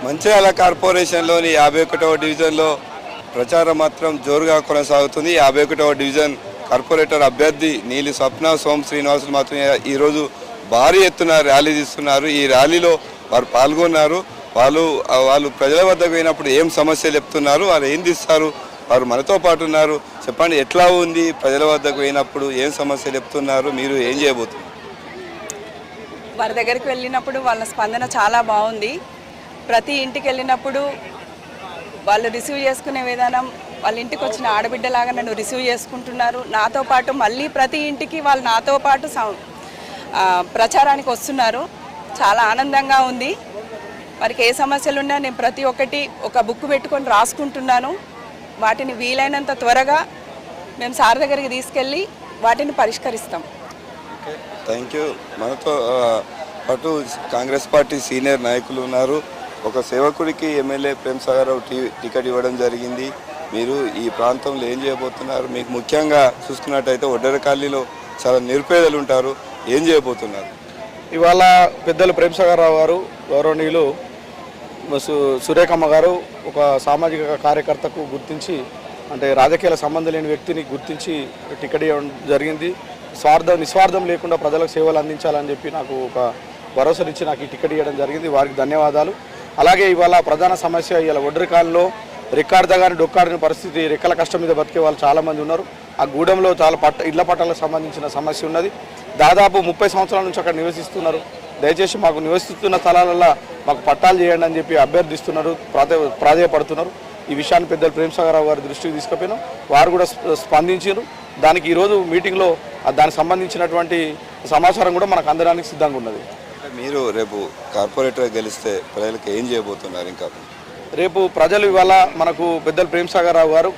మంచిర్యాల కార్పొరేషన్లోని 51వ డివిజన్లో ప్రచారం మాత్రం జోరుగా కొనసాగుతుంది. 51వ డివిజన్ కార్పొరేటర్ అభ్యర్థి నీలి స్వప్న సోమ శ్రీనివాసులు మాత్రం ఈరోజు భారీ ఎత్తున ర్యాలీ తీస్తున్నారు. ఈ ర్యాలీలో వారు పాల్గొన్నారు. వాళ్ళు ప్రజల వద్దకు పోయినప్పుడు ఏం సమస్యలు చెప్తున్నారు, వారు ఏం తీస్తారు, వారు మనతో పాటు ఉన్నారు. చెప్పండి, ఎట్లా ఉంది ప్రజల వద్దకు పోయినప్పుడు ఏం సమస్యలు చెప్తున్నారు, మీరు ఏం చేయబోతున్నారు? వారి దగ్గరికి వెళ్ళినప్పుడు వాళ్ళ స్పందన చాలా బాగుంది. ప్రతి ఇంటికి వెళ్ళినప్పుడు వాళ్ళు రిసీవ్ చేసుకునే విధానం, వాళ్ళ ఇంటికి వచ్చిన ఆడబిడ్డలాగా నన్ను రిసీవ్ చేసుకుంటున్నారు. నాతో పాటు మళ్ళీ ప్రతి ఇంటికి వాళ్ళు నాతో పాటు ప్రచారానికి వస్తున్నారు. చాలా ఆనందంగా ఉంది. వారికి ఏ సమస్యలు ఉన్నా నేను ప్రతి ఒక్కటి ఒక బుక్ పెట్టుకొని రాసుకుంటున్నాను. వాటిని వీలైనంత త్వరగా మేము సార్ దగ్గరికి తీసుకెళ్ళి వాటిని పరిష్కరిస్తాం. Thank you. మనతో పాటు కాంగ్రెస్ పార్టీ సీనియర్ నాయకులు ఉన్నారు. ఒక సేవకుడికి ఎమ్మెల్యే ప్రేమ్సాగర్ రావు టికెట్ ఇవ్వడం జరిగింది. మీరు ఈ ప్రాంతంలో ఏం చేయబోతున్నారు? మీకు ముఖ్యంగా చూసుకున్నట్టయితే ఒడ్డెరకాలిలో చాలా నిరుపేదలు ఉంటారు. ఏం చేయబోతున్నారు? ఇవాళ పెద్దలు ప్రేమ్సాగర్ రావు గారు, గౌరవనీయులు సురేఖమ్మ గారు ఒక సామాజిక కార్యకర్తకు గుర్తించి, అంటే రాజకీయాల సంబంధం లేని వ్యక్తిని గుర్తించి టికెట్ ఇవ్వడం జరిగింది. నిస్వార్థం లేకుండా ప్రజలకు సేవలు అందించాలని చెప్పి నాకు ఒక భరోసానిచ్చి నాకు ఈ టికెట్ ఇవ్వడం జరిగింది. వారికి ధన్యవాదాలు. అలాగే ఇవాళ ప్రధాన సమస్య ఇవాళ ఒడ్డరికాలలో రికార్డు కానీ డొక్కాడిన పరిస్థితి, రెక్కల కష్టం మీద బతికే వాళ్ళు చాలామంది ఉన్నారు. ఆ గూడెంలో చాలా ఇళ్ల పట్టాలకు సంబంధించిన సమస్య ఉన్నది. దాదాపు 30 సంవత్సరాల నుంచి అక్కడ నివసిస్తున్నారు. దయచేసి మాకు నివసిస్తున్న స్థలాలలో మాకు పట్టాలు చేయండి అని చెప్పి అభ్యర్థిస్తున్నారు, ప్రాధేయపడుతున్నారు. ఈ విషయాన్ని పెద్దలు ప్రేమ్సాగర్ రావు గారి దృష్టికి తీసుకుపోయినాం. వారు కూడా స్పందించారు. దానికి ఈరోజు మీటింగ్లో దానికి సంబంధించినటువంటి సమాచారం కూడా మనకు అందడానికి సిద్ధంగా ఉన్నది. మీరు రేపు కార్పొరేటర్ గెలిస్తే ప్రజలకు ఏం చేయబోతున్నారు? ఇంకా రేపు ప్రజలు ఇవాళ మనకు పెద్దలు ప్రేమ్సాగర్ రావు గారు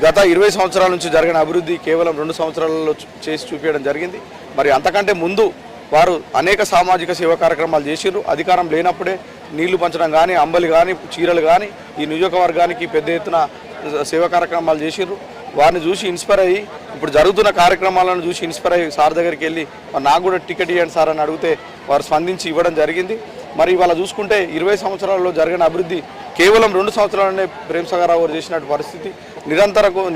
గత 20 సంవత్సరాల నుంచి జరిగిన అభివృద్ధి కేవలం 2 సంవత్సరాలలో చేసి చూపించడం జరిగింది. మరి అంతకంటే ముందు వారు అనేక సామాజిక సేవా కార్యక్రమాలు చేసిర్రు. అధికారం లేనప్పుడే నీళ్లు పంచడం కానీ, అంబలి కానీ, చీరలు కానీ ఈ నియోజకవర్గానికి పెద్ద ఎత్తున సేవా కార్యక్రమాలు చేసిర్రు. వారిని చూసి ఇన్స్పైర్ అయ్యి ఇప్పుడు జరుగుతున్న కార్యక్రమాలను చూసి ఇన్స్పైర్ అయ్యి సార్ దగ్గరికి వెళ్ళి నాకు కూడా టికెట్ ఇవ్వండి సార్ అని అడిగితే వారు స్పందించి ఇవ్వడం జరిగింది. మరి ఇవాళ చూసుకుంటే 20 సంవత్సరాల్లో జరిగిన అభివృద్ధి కేవలం 2 సంవత్సరాలనే ప్రేమ్సాగర్ రావు గారు చేసినట్టు పరిస్థితి.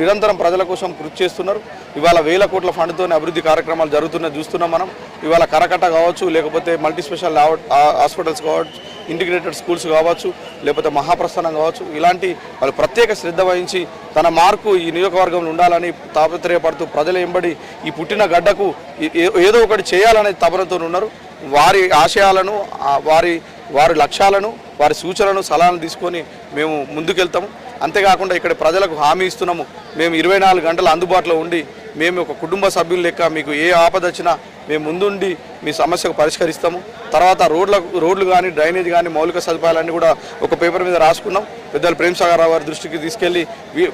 నిరంతరం ప్రజల కోసం కృషి చేస్తున్నారు. ఇవాళ 1000 కోట్ల ఫండ్తోనే అభివృద్ధి కార్యక్రమాలు జరుగుతున్నది చూస్తున్నాం మనం. ఇవాళ కరకట్ట కావచ్చు, లేకపోతే మల్టీ స్పెషల్ హాస్పిటల్స్ కావచ్చు, ఇంటిగ్రేటెడ్ స్కూల్స్ కావచ్చు, లేకపోతే మహాప్రస్థానం కావచ్చు, ఇలాంటి వాళ్ళు ప్రత్యేక శ్రద్ధ వహించి తన మార్కు ఈ నియోజకవర్గంలో ఉండాలని తాపత్రయపడుతూ ప్రజల ఎంబడి ఈ పుట్టిన గడ్డకు ఏదో ఒకటి చేయాలనే తపనతో ఉన్నారు. వారి ఆశయాలను, వారి లక్ష్యాలను, వారి సూచనలను, సలహాలను తీసుకొని మేము ముందుకెళ్తాము. అంతేకాకుండా ఇక్కడ ప్రజలకు హామీ ఇస్తున్నాము, మేము 24 గంటలు అందుబాటులో ఉండి మేము ఒక కుటుంబ సభ్యుల లెక్క మీకు ఏ ఆపద వచ్చినా మేము ముందుండి మీ సమస్యకు పరిష్కరిస్తాము. తర్వాత రోడ్లు కానీ, డ్రైనేజ్ కానీ, మౌలిక సదుపాయాలన్నీ కూడా ఒక పేపర్ మీద రాసుకున్నాం. పెద్దలు ప్రేమ్సాగర్ రావు గారి దృష్టికి తీసుకెళ్లి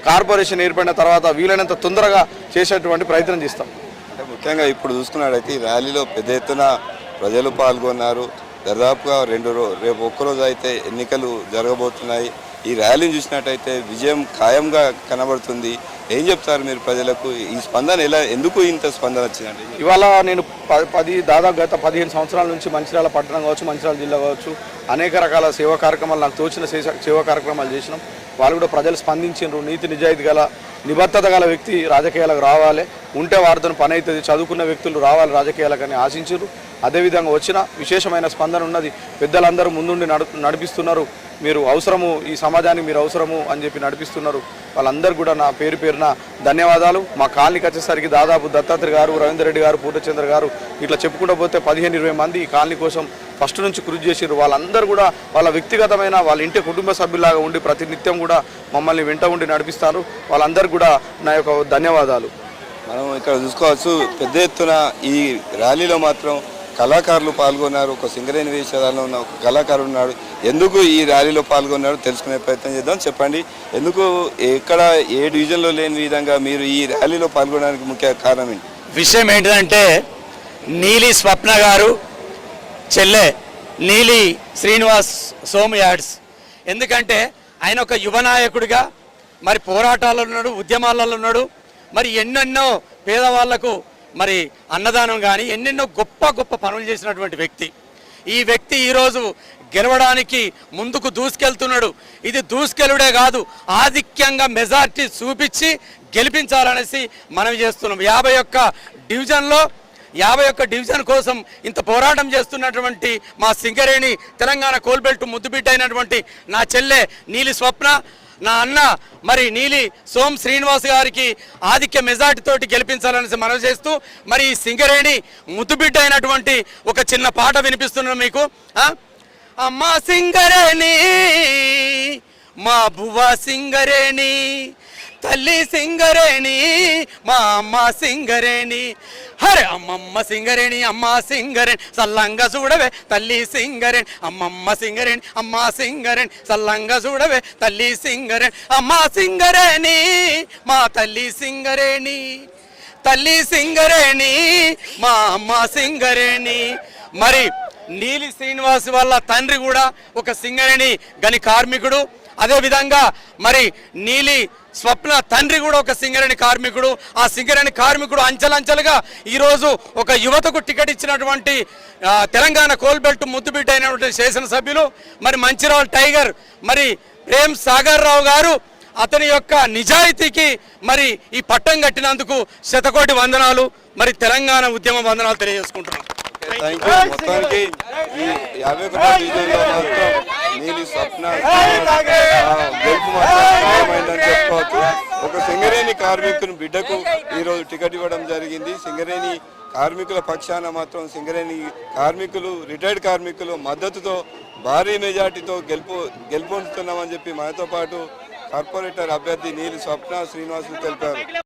కార్పొరేషన్ ఏర్పడిన తర్వాత వీలైనంత తొందరగా చేసేటువంటి ప్రయత్నం చేస్తాం. అంటే ముఖ్యంగా ఇప్పుడు చూసుకున్నట్టయితే ఈ ర్యాలీలో పెద్ద ఎత్తున ప్రజలు పాల్గొన్నారు. దాదాపుగా రేపు ఒక్కరోజు అయితే ఎన్నికలు జరగబోతున్నాయి. ఈ ర్యాలీని చూసినట్టయితే విజయం ఖాయంగా కనబడుతుంది. ఏం చెప్తారు మీరు ప్రజలకు? ఈ స్పందన ఎందుకు ఇంత స్పందన వచ్చిందండి? ఇవాళ నేను దాదాపు గత 15 సంవత్సరాల నుంచి మంచిర్యాల పట్టణం కావచ్చు, మంచిర్యాల జిల్లా కావచ్చు, అనేక రకాల సేవా కార్యక్రమాలు, నాకు తోచిన సేవా కార్యక్రమాలు చేసినాం. వాళ్ళు కూడా ప్రజలు స్పందించారు. నీతి నిజాయితీ గల, నిబద్ధత గల వ్యక్తి రాజకీయాలకు రావాలి, ఉంటే వారితో పని అవుతుంది, చదువుకున్న వ్యక్తులు రావాలి రాజకీయాలకని ఆశించారు. అదేవిధంగా వచ్చిన విశేషమైన స్పందన ఉన్నది. పెద్దలందరూ ముందుండి నడిపిస్తున్నారు. మీరు అవసరము, ఈ సమాజానికి మీరు అవసరము అని చెప్పి నడిపిస్తున్నారు. వాళ్ళందరూ కూడా నా పేరున ధన్యవాదాలు. మా కాలనీకి వచ్చేసరికి దాదాపు దత్తాత్రేయ గారు, రవీందర్ రెడ్డి గారు, పూర్ణచంద్ర గారు ఇట్లా చెప్పుకుంటూ పోతే 15-20 మంది ఈ కాలనీ కోసం ఫస్ట్ నుంచి కృషి చేసారు. వాళ్ళందరూ కూడా వాళ్ళ వ్యక్తిగతమైన వాళ్ళ ఇంటి కుటుంబ సభ్యులాగా ఉండి ప్రతినిత్యం కూడా మమ్మల్ని వెంట ఉండి నడిపిస్తారు. వాళ్ళందరూ కూడా నా యొక్క ధన్యవాదాలు. మనం ఇక్కడ చూసుకోవచ్చు, పెద్ద ఎత్తున ఈ ర్యాలీలో మాత్రం కళాకారులు పాల్గొన్నారు. ఒక సింగరేణి వేషధారణలో ఉన్న ఒక కళాకారుడు ఉన్నాడు. ఎందుకు ఈ ర్యాలీలో పాల్గొన్నాడు తెలుసుకునే ప్రయత్నం చేద్దాం. చెప్పండి, ఎందుకు ఎక్కడ ఏ డివిజన్లో లేని విధంగా మీరు ఈ ర్యాలీలో పాల్గొనడానికి ముఖ్య కారణం ఏంటి? విషయం ఏంటంటే నీలి స్వప్న గారు చెల్లె నీలి శ్రీనివాస్ సోమ్ యాడ్స్. ఎందుకంటే ఆయన ఒక యువ నాయకుడిగా మరి పోరాటాల్లో ఉన్నాడు, ఉద్యమాలలో ఉన్నాడు. మరి ఎన్నెన్నో పేదవాళ్లకు మరి అన్నదానం కానీ ఎన్నెన్నో గొప్ప గొప్ప పనులు చేసినటువంటి వ్యక్తి. ఈ వ్యక్తి ఈరోజు గెలవడానికి ముందుకు దూసుకెళ్తున్నాడు. ఇది దూసుకెళ్ళుడే కాదు, ఆధిక్యంగా మెజార్టీ చూపించి గెలిపించాలనేసి మనం చేస్తున్నాం. 51 డివిజన్ కోసం ఇంత పోరాటం చేస్తున్నటువంటి మా సింగరేణి తెలంగాణ కోల్బెల్ట్ ముద్దుబిడ్డ అయినటువంటి నా చెల్లె నీలి స్వప్న, నా అన్న మరి నీలి సోమ్ శ్రీనివాస్ గారికి ఆధిక్య మెజార్టీ తోటి గెలిపించాలని మనవి చేస్తూ మరి ఈ సింగరేణి ముద్దుబిడ్డ అయినటువంటి ఒక చిన్న పాట వినిపిస్తున్నాను మీకు. అమ్మా సింగరేణి మా బువ్వ సింగరేణి, తల్లి సింగరేణి మా అమ్మ సింగరేణి, హరే అమ్మమ్మ సింగరేణి అమ్మ సింగరేణి సల్లంగా చూడవే తల్లి సింగరేణి, అమ్మమ్మ సింగరేణి అమ్మ సింగరేణి సల్లంగా చూడవే తల్లి సింగరేణి, అమ్మ సింగరేణి మా తల్లి సింగరేణి, తల్లి సింగరేణి మా అమ్మ సింగరేణి. మరి నీలి శ్రీనివాస్ వాళ్ళ తండ్రి కూడా ఒక సింగరేణి గని కార్మికుడు. అదేవిధంగా మరి నీలి స్వప్న తండ్రి కూడా ఒక సింగరేణి కార్మికుడు. ఆ సింగరేణి కార్మికుడు అంచెలంచెలుగా ఈరోజు ఒక యువతకు టికెట్ ఇచ్చినటువంటి తెలంగాణ కోల్బెల్ట్ ముద్దుబిడ్డ అయినటువంటి శాసనసభ్యులు మరి మంచిర్యాల టైగర్ మరి ప్రేమ్ సాగర్ రావు గారు, అతని యొక్క నిజాయితీకి మరి ఈ పట్టం కట్టినందుకు శతకోటి వందనాలు, మరి తెలంగాణ ఉద్యమ వందనాలు తెలియజేసుకుంటున్నాం. మొత్తానికి ఈ 51వ డివిజన్లో మాత్రం నీలి స్వప్న గెలుపు మాత్రం చెప్పుకోవచ్చు. ఒక సింగరేణి కార్మికుని బిడ్డకు ఈరోజు టికెట్ ఇవ్వడం జరిగింది. సింగరేణి కార్మికుల పక్షాన మాత్రం సింగరేణి కార్మికులు, రిటైర్డ్ కార్మికులు మద్దతుతో భారీ మెజార్టీతో గెలుపొందుతున్నామని చెప్పి మనతో పాటు కార్పొరేటర్ అభ్యర్థి నీలి స్వప్న శ్రీనివాసులు తెలిపారు.